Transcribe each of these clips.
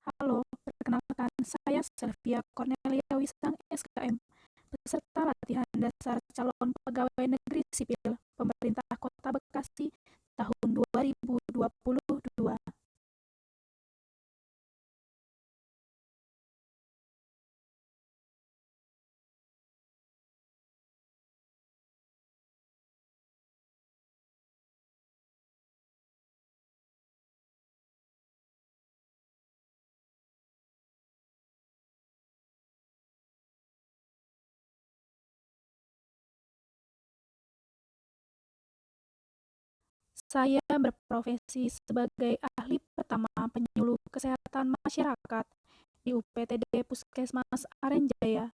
Halo, perkenalkan saya Selvia Cornelia Wisang SKM, peserta latihan dasar calon pegawai negeri sipil pemerintah Kota Bekasi tahun 2022. Saya berprofesi sebagai ahli pertama penyuluh kesehatan masyarakat di UPTD Puskesmas Arenjaya.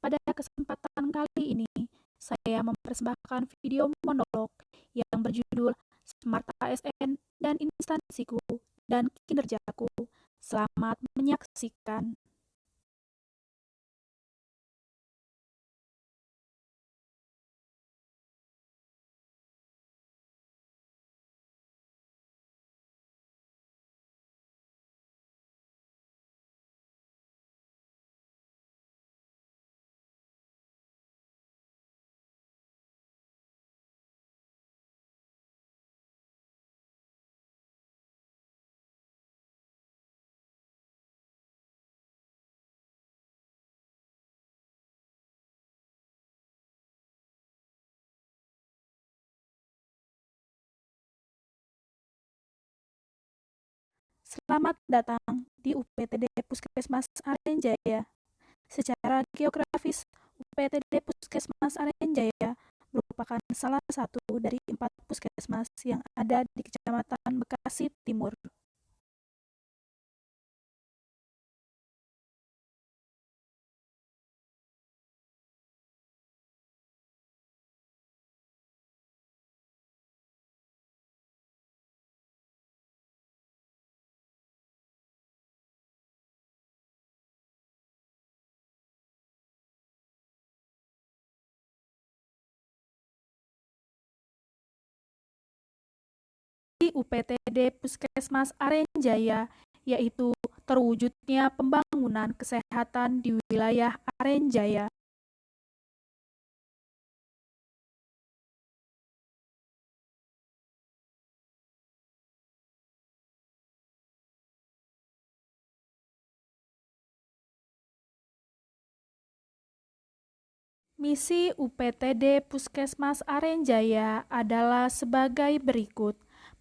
Pada kesempatan kali ini, saya mempersembahkan video monolog yang berjudul Smart ASN dan Instansiku dan Kinerjaku. Selamat menyaksikan. Selamat datang di UPTD Puskesmas Arenjaya. Secara geografis, UPTD Puskesmas Arenjaya merupakan salah satu dari 4 puskesmas yang ada di Kecamatan Bekasi Timur. Di UPTD Puskesmas Arenjaya, yaitu terwujudnya pembangunan kesehatan di wilayah Arenjaya. Misi UPTD Puskesmas Arenjaya adalah sebagai berikut.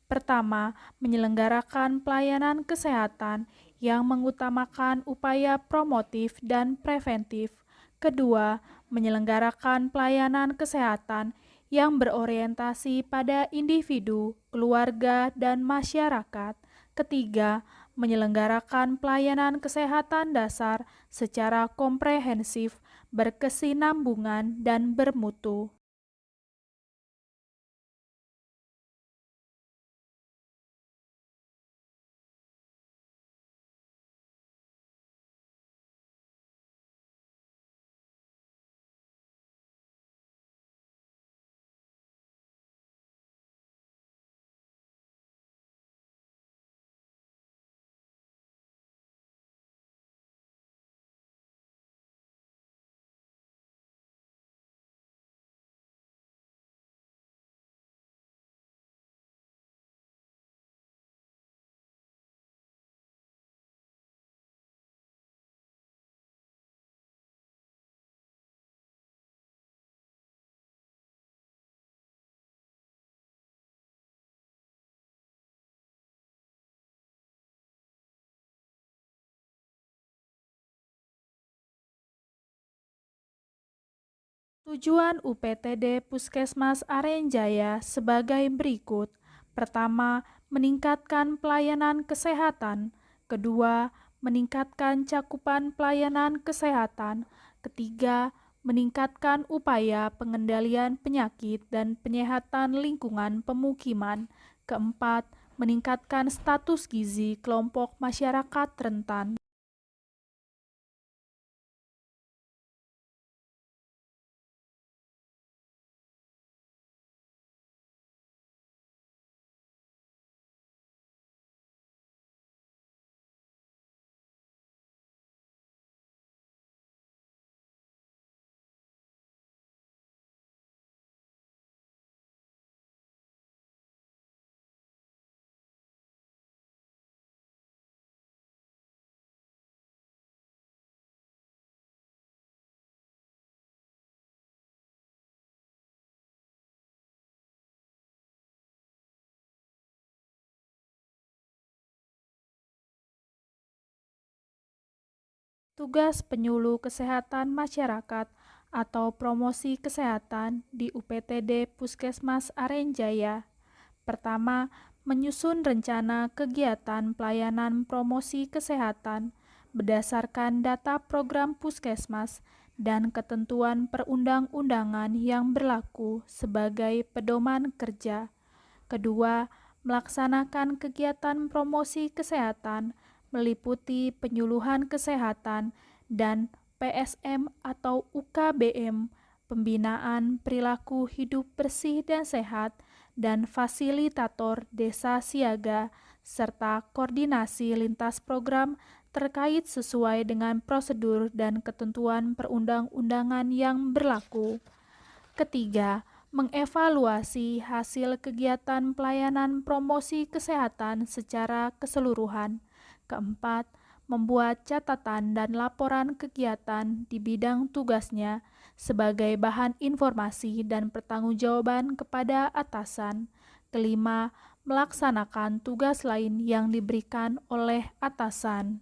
Pertama, menyelenggarakan pelayanan kesehatan yang mengutamakan upaya promotif dan preventif. Kedua, menyelenggarakan pelayanan kesehatan yang berorientasi pada individu, keluarga, dan masyarakat. Ketiga, menyelenggarakan pelayanan kesehatan dasar secara komprehensif, berkesinambungan, dan bermutu. Tujuan UPTD Puskesmas Arenjaya sebagai berikut. Pertama, meningkatkan pelayanan kesehatan. Kedua, meningkatkan cakupan pelayanan kesehatan. Ketiga, meningkatkan upaya pengendalian penyakit dan penyehatan lingkungan pemukiman. Keempat, meningkatkan status gizi kelompok masyarakat rentan. Tugas penyuluh kesehatan masyarakat atau promosi kesehatan di UPTD Puskesmas Arenjaya. Pertama, menyusun rencana kegiatan pelayanan promosi kesehatan berdasarkan data program Puskesmas dan ketentuan perundang-undangan yang berlaku sebagai pedoman kerja. Kedua, melaksanakan kegiatan promosi kesehatan meliputi penyuluhan kesehatan dan PSM atau UKBM, pembinaan perilaku hidup bersih dan sehat, dan fasilitator desa siaga, serta koordinasi lintas program terkait sesuai dengan prosedur dan ketentuan perundang-undangan yang berlaku. Ketiga, mengevaluasi hasil kegiatan pelayanan promosi kesehatan secara keseluruhan. Keempat, membuat catatan dan laporan kegiatan di bidang tugasnya sebagai bahan informasi dan pertanggungjawaban kepada atasan. Kelima, melaksanakan tugas lain yang diberikan oleh atasan.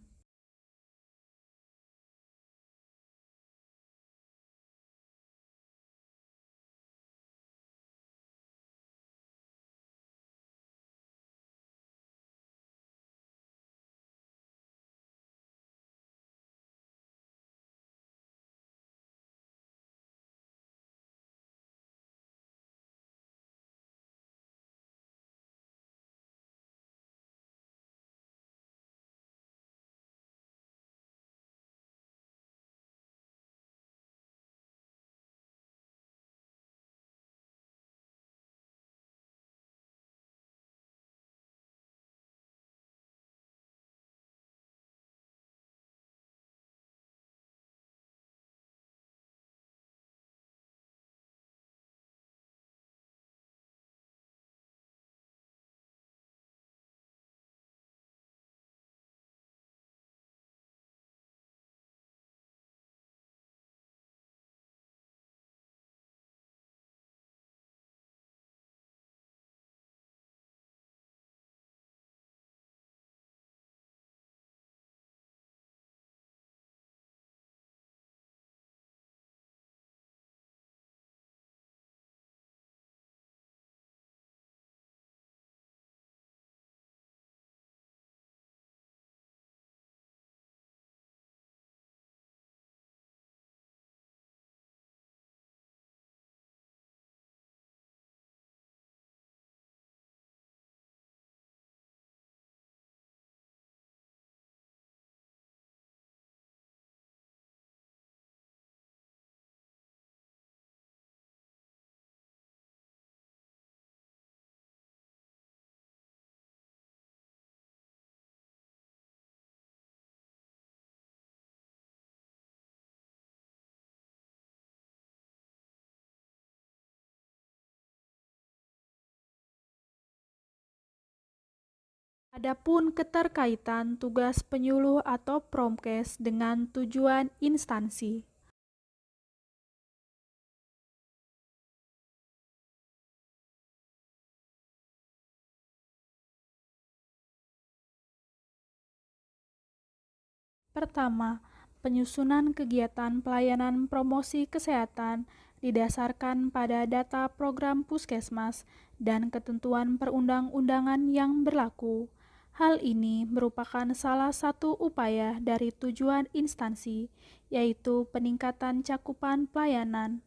Adapun keterkaitan tugas penyuluh atau promkes dengan tujuan instansi. Pertama, penyusunan kegiatan pelayanan promosi kesehatan didasarkan pada data program Puskesmas dan ketentuan perundang-undangan yang berlaku. Hal ini merupakan salah satu upaya dari tujuan instansi, yaitu peningkatan cakupan pelayanan.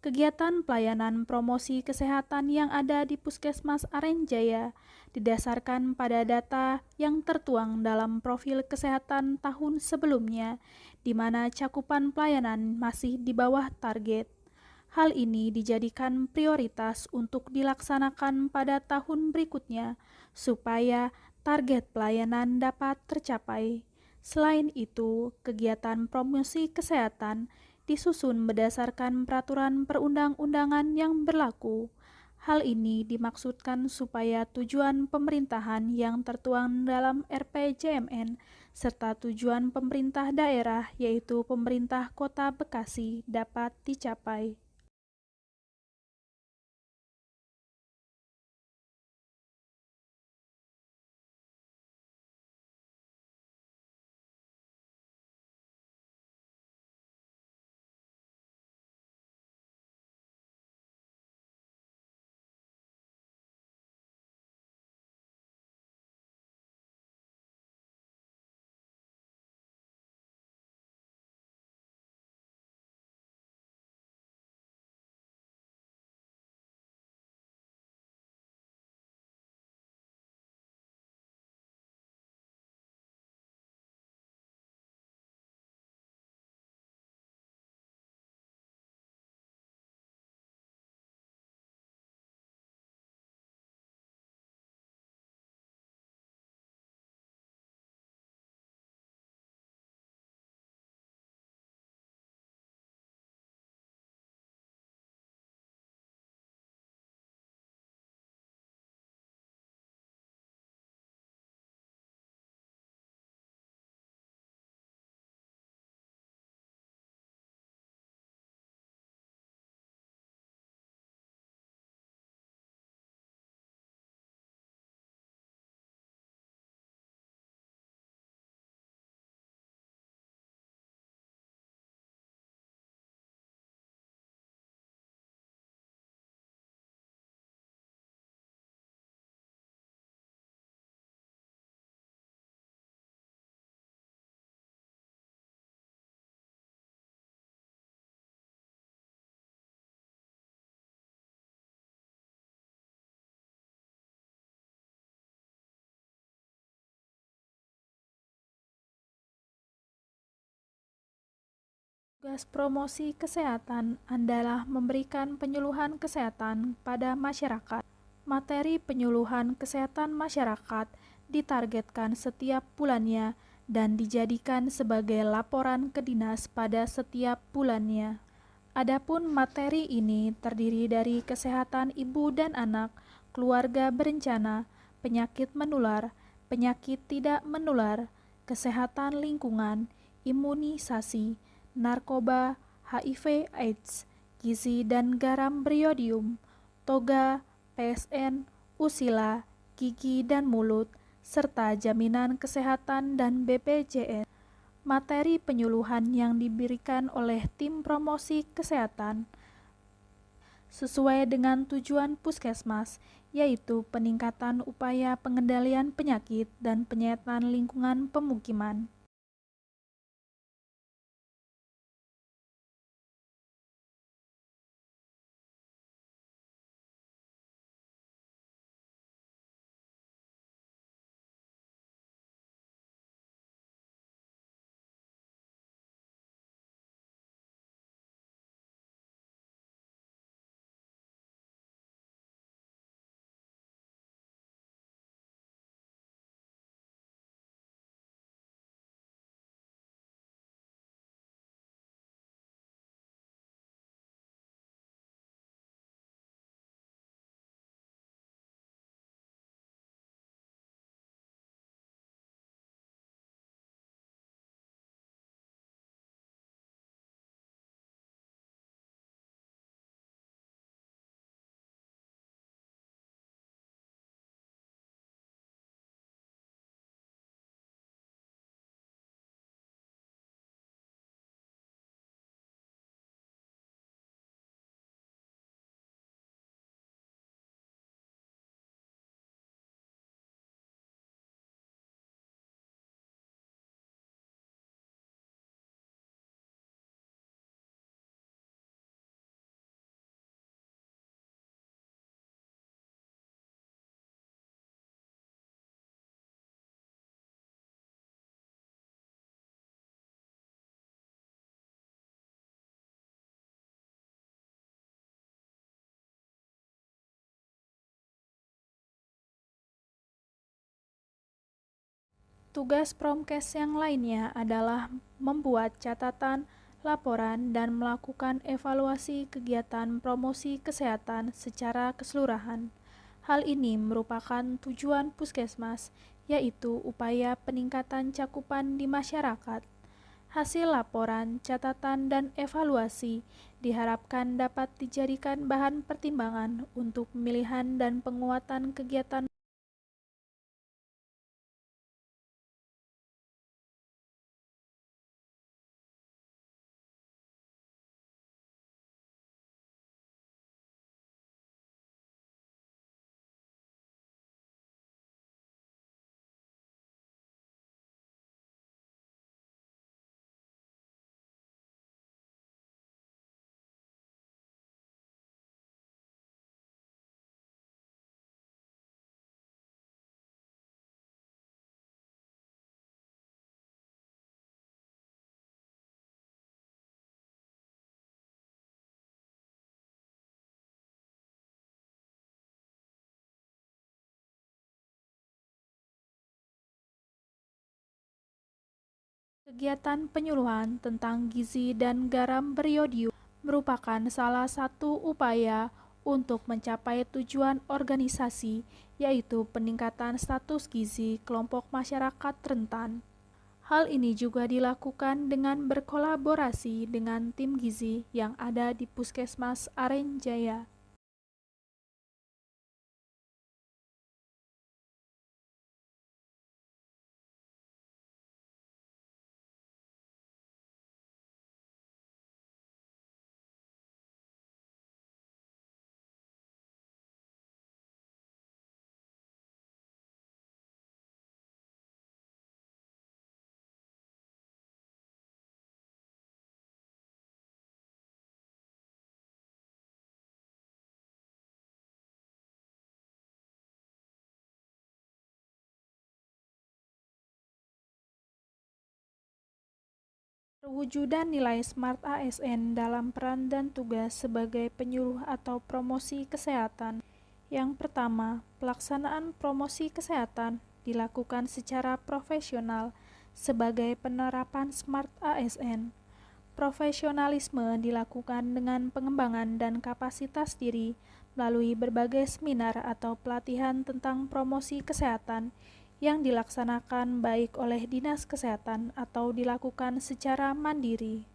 Kegiatan pelayanan promosi kesehatan yang ada di Puskesmas Arenjaya didasarkan pada data yang tertuang dalam profil kesehatan tahun sebelumnya, di mana cakupan pelayanan masih di bawah target. Hal ini dijadikan prioritas untuk dilaksanakan pada tahun berikutnya, supaya target pelayanan dapat tercapai. Selain itu, kegiatan promosi kesehatan disusun berdasarkan peraturan perundang-undangan yang berlaku. Hal ini dimaksudkan supaya tujuan pemerintahan yang tertuang dalam RPJMN serta tujuan pemerintah daerah yaitu pemerintah Kota Bekasi dapat dicapai. Tugas promosi kesehatan adalah memberikan penyuluhan kesehatan pada masyarakat. Materi penyuluhan kesehatan masyarakat ditargetkan setiap bulannya dan dijadikan sebagai laporan ke dinas pada setiap bulannya. Adapun materi ini terdiri dari kesehatan ibu dan anak, keluarga berencana, penyakit menular, penyakit tidak menular, kesehatan lingkungan, imunisasi, narkoba, HIV/AIDS, gizi dan garam beriodium, toga, PSN, usila, gigi dan mulut, serta jaminan kesehatan dan BPJS. Materi penyuluhan yang diberikan oleh tim promosi kesehatan sesuai dengan tujuan puskesmas, yaitu peningkatan upaya pengendalian penyakit dan penyihatan lingkungan pemukiman. Tugas Promkes yang lainnya adalah membuat catatan, laporan, dan melakukan evaluasi kegiatan promosi kesehatan secara keseluruhan. Hal ini merupakan tujuan puskesmas, yaitu upaya peningkatan cakupan di masyarakat. Hasil laporan, catatan, dan evaluasi diharapkan dapat dijadikan bahan pertimbangan untuk pemilihan dan penguatan kegiatan kegiatan penyuluhan tentang gizi dan garam beriodium merupakan salah satu upaya untuk mencapai tujuan organisasi, yaitu peningkatan status gizi kelompok masyarakat rentan. Hal ini juga dilakukan dengan berkolaborasi dengan tim gizi yang ada di Puskesmas Arenjaya. Perwujudan nilai Smart ASN dalam peran dan tugas sebagai penyuluh atau promosi kesehatan. Yang pertama, pelaksanaan promosi kesehatan dilakukan secara profesional sebagai penerapan Smart ASN. Profesionalisme dilakukan dengan pengembangan dan kapasitas diri melalui berbagai seminar atau pelatihan tentang promosi kesehatan yang dilaksanakan baik oleh Dinas Kesehatan atau dilakukan secara mandiri.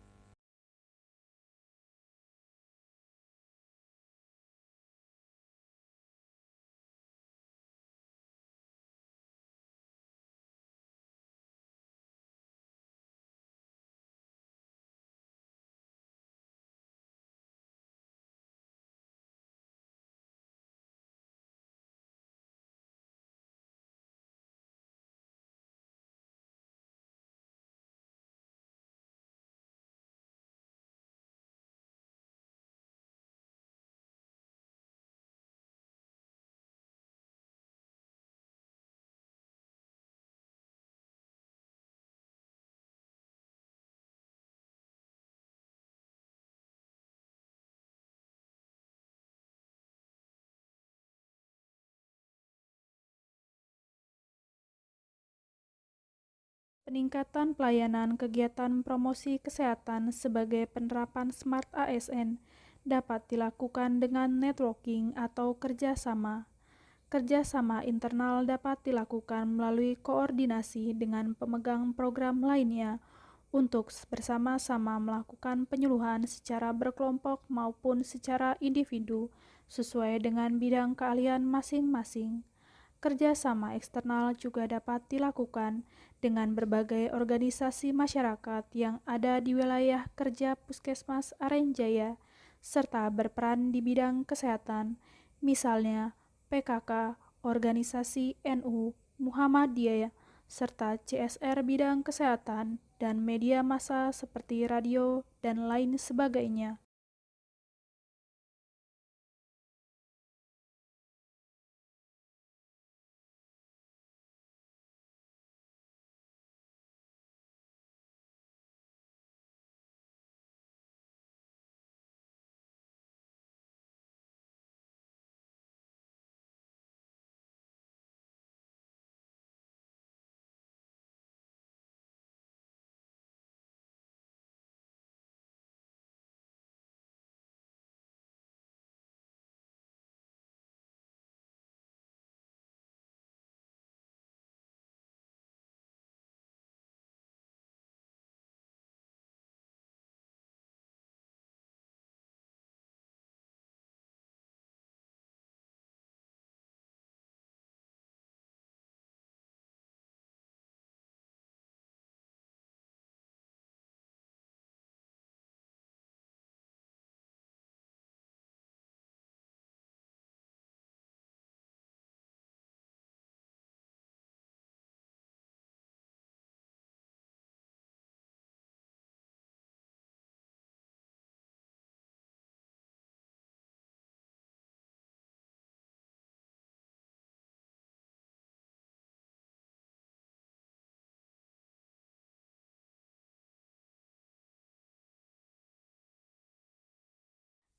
Peningkatan pelayanan kegiatan promosi kesehatan sebagai penerapan Smart ASN dapat dilakukan dengan networking atau kerjasama. Kerjasama internal dapat dilakukan melalui koordinasi dengan pemegang program lainnya untuk bersama-sama melakukan penyuluhan secara berkelompok maupun secara individu sesuai dengan bidang keahlian masing-masing. Kerjasama eksternal juga dapat dilakukan dengan berbagai organisasi masyarakat yang ada di wilayah kerja Puskesmas Arenjaya, serta berperan di bidang kesehatan, misalnya PKK, organisasi NU, Muhammadiyah, serta CSR bidang kesehatan, dan media massa seperti radio dan lain sebagainya.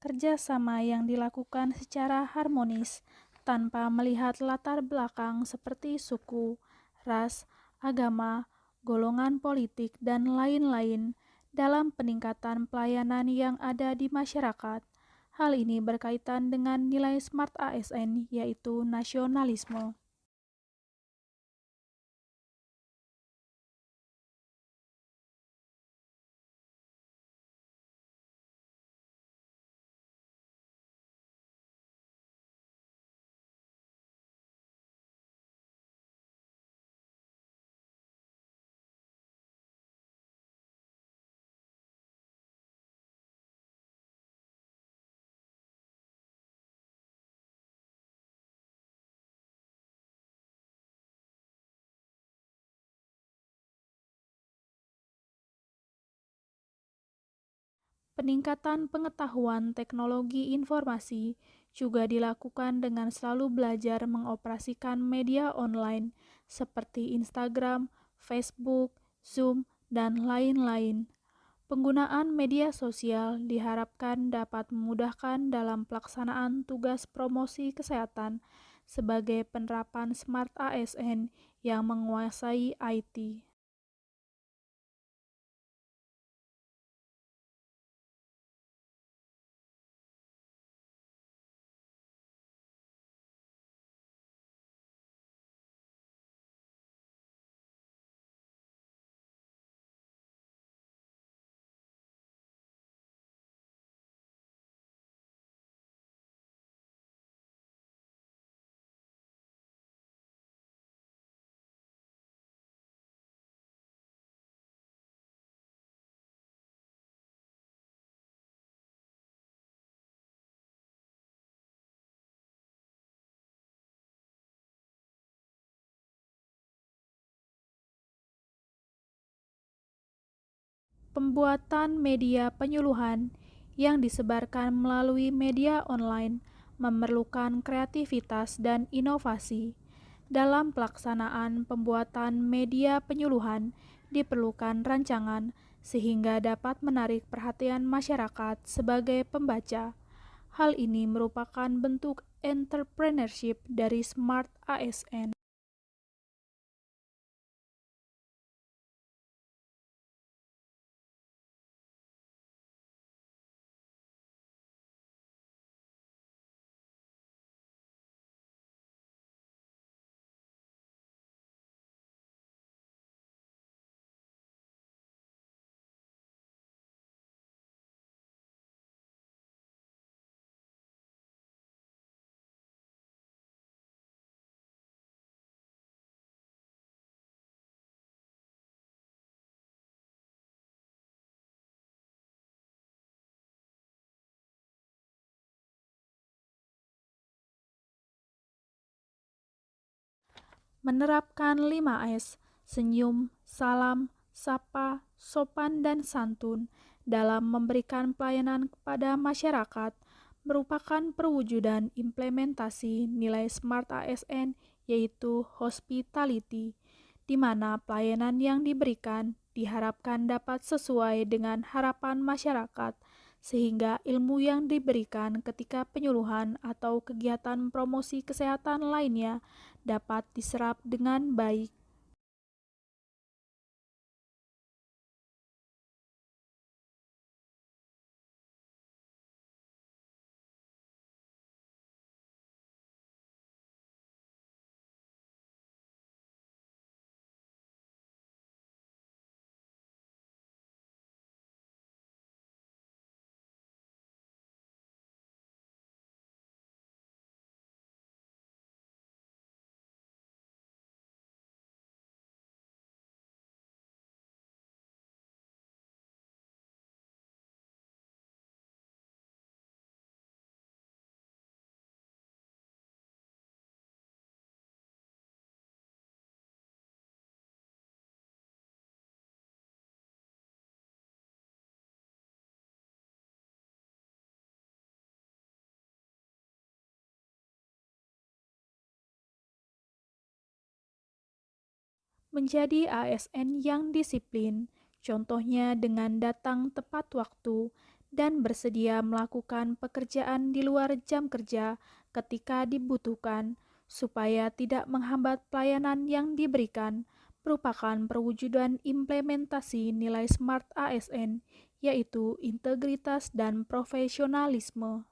Kerjasama yang dilakukan secara harmonis tanpa melihat latar belakang seperti suku, ras, agama, golongan politik, dan lain-lain dalam peningkatan pelayanan yang ada di masyarakat. Hal ini berkaitan dengan nilai Smart ASN, yaitu nasionalisme. Peningkatan pengetahuan teknologi informasi juga dilakukan dengan selalu belajar mengoperasikan media online seperti Instagram, Facebook, Zoom, dan lain-lain. Penggunaan media sosial diharapkan dapat memudahkan dalam pelaksanaan tugas promosi kesehatan sebagai penerapan Smart ASN yang menguasai IT. Pembuatan media penyuluhan yang disebarkan melalui media online memerlukan kreativitas dan inovasi. Dalam pelaksanaan pembuatan media penyuluhan, diperlukan rancangan sehingga dapat menarik perhatian masyarakat sebagai pembaca. Hal ini merupakan bentuk entrepreneurship dari Smart ASN. Menerapkan 5S, senyum, salam, sapa, sopan, dan santun dalam memberikan pelayanan kepada masyarakat merupakan perwujudan implementasi nilai Smart ASN, yaitu hospitality, di mana pelayanan yang diberikan diharapkan dapat sesuai dengan harapan masyarakat, sehingga ilmu yang diberikan ketika penyuluhan atau kegiatan promosi kesehatan lainnya dapat diserap dengan baik. Menjadi ASN yang disiplin, contohnya dengan datang tepat waktu dan bersedia melakukan pekerjaan di luar jam kerja ketika dibutuhkan, supaya tidak menghambat pelayanan yang diberikan, merupakan perwujudan implementasi nilai Smart ASN, yaitu integritas dan profesionalisme.